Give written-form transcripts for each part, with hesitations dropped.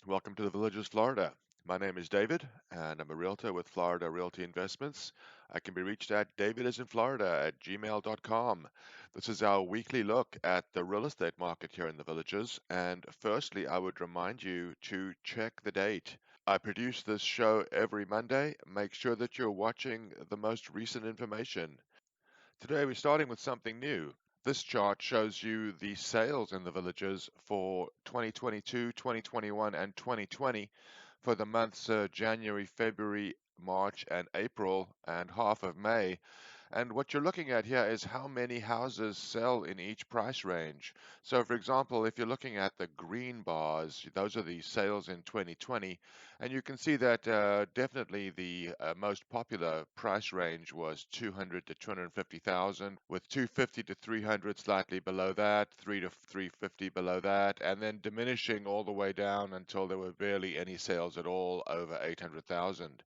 Welcome to the Villages, Florida. My name is David, and I'm a realtor with Florida Realty Investments. I can be reached at DavidisinFlorida@gmail.com. This is our weekly look at the real estate market here in the Villages. And firstly, I would remind you to check the date. I produce this show every Monday. Make sure that you're watching the most recent information. Today we're starting with something new. This chart shows you the sales in the villages for 2022, 2021, and 2020 for the months January, February, March, and April, and half of May. And what you're looking at here is how many houses sell in each price range. So, for example, if you're looking at the green bars, those are the sales in 2020, and you can see that definitely the most popular price range was 200 to 250,000, with 250 to 300 slightly below that, 3 to 350 below that, and then diminishing all the way down until there were barely any sales at all over 800,000.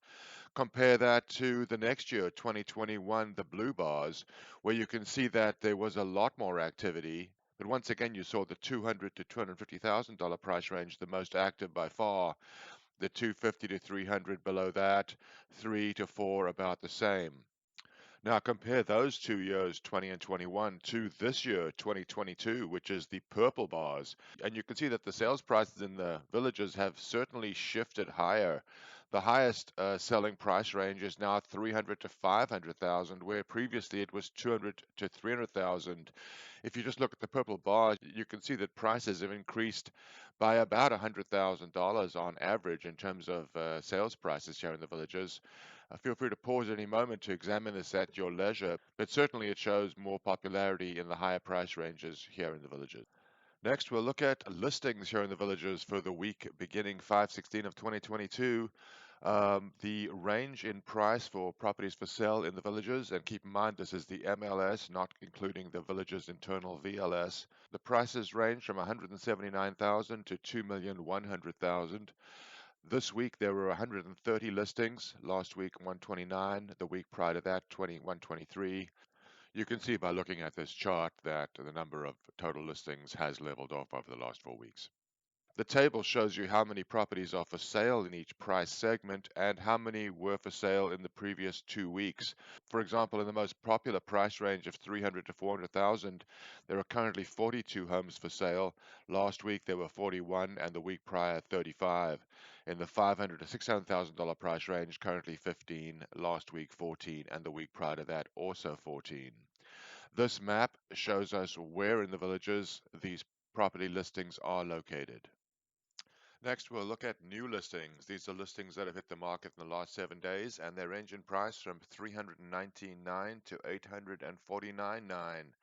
Compare that to the next year, 2021, the blue bars, where you can see that there was a lot more activity. But once again, you saw the 200 to $250,000 price range, the most active by far. The 250 to 300 below that, 3 to 4 about the same. Now compare those 2 years, 20 and 21, to this year, 2022, which is the purple bars. And you can see that the sales prices in the villages have certainly shifted higher. The highest selling price range is now 300 to 500,000, where previously it was 200 to 300,000. If you just look at the purple bars, you can see that prices have increased by about $100,000 on average in terms of sales prices here in the villages. Feel free to pause at any moment to examine this at your leisure, but certainly it shows more popularity in the higher price ranges here in the villages. Next, we'll look at listings here in the villages for the week beginning 5/16 of 2022. The range in price for properties for sale in the villages, and keep in mind this is the MLS, not including the village's internal VLS. The prices range from 179,000 to 2,100,000. This week there were 130 listings. Last week 129. The week prior to that 123. You can see by looking at this chart that the number of total listings has leveled off over the last 4 weeks. The table shows you how many properties are for sale in each price segment and how many were for sale in the previous 2 weeks. For example, in the most popular price range of 300 to 400,000, there are currently 42 homes for sale. Last week there were 41 and the week prior 35. In the 500 to $600,000 price range, currently 15, last week 14, and the week prior to that also 14. This map shows us where in the villages these property listings are located. Next, we'll look at new listings. These are listings that have hit the market in the last 7 days, and they range in price from $319,900 to $849,900.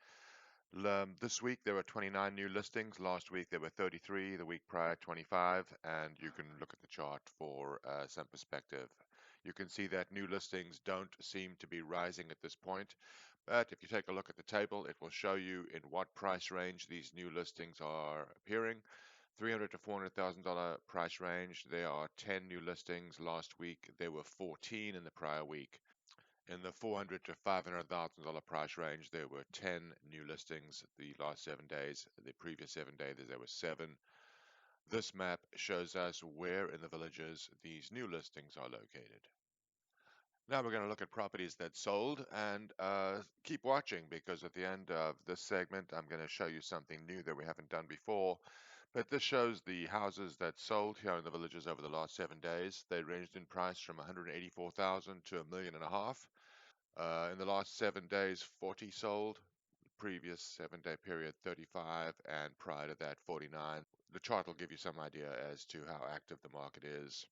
This week there were 29 new listings. Last week there were 33. The week prior 25. And you can look at the chart for some perspective. You can see that new listings don't seem to be rising at this point. But if you take a look at the table, it will show you in what price range these new listings are appearing. $300,000 to $400,000 price range, there are 10 new listings. Last week there were 14 in the prior week. In the $400,000 to $500,000 price range, there were 10 new listings the last 7 days. The previous 7 days there were 7. This map shows us where in the villages these new listings are located. Now we're going to look at properties that sold, and keep watching, because at the end of this segment I'm going to show you something new that we haven't done before. But this shows the houses that sold here in the villages over the last 7 days. They ranged in price from 184,000 to $1.5 million. In the last 7 days, 40 sold. Previous 7 day period, 35, and prior to that, 49. The chart will give you some idea as to how active the market is.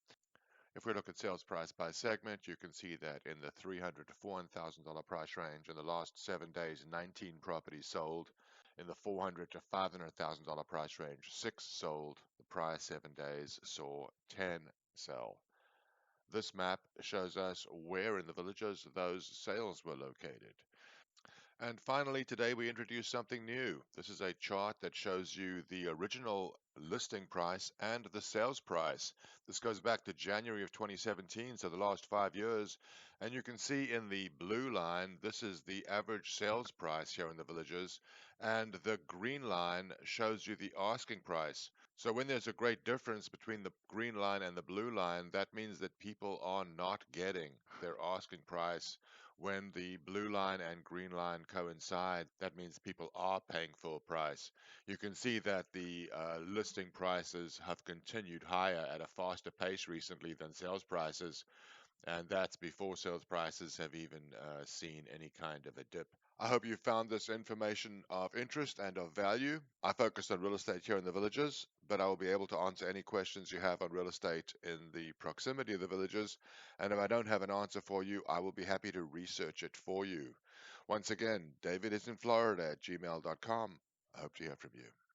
If we look at sales price by segment, you can see that in the $300,000 to $400,000 price range, in the last 7 days, 19 properties sold. In the $400,000 to $500,000 price range, 6 sold. The prior 7 days saw 10 sell. This map shows us where in the villages those sales were located. And finally, today we introduced something new. This is a chart that shows you the original listing price and the sales price. This goes back to January of 2017, so the last 5 years. And you can see in the blue line, this is the average sales price here in the villages. And the green line shows you the asking price. So when there's a great difference between the green line and the blue line, that means that people are not getting their asking price. When the blue line and green line coincide, that means people are paying full price. You can see that the listing prices have continued higher at a faster pace recently than sales prices, and that's before sales prices have even seen any kind of a dip. I hope you found this information of interest and of value. I focus on real estate here in the villages, but I will be able to answer any questions you have on real estate in the proximity of the villages. And if I don't have an answer for you, I will be happy to research it for you. Once again, DavidIsinFlorida at gmail.com. I hope to hear from you.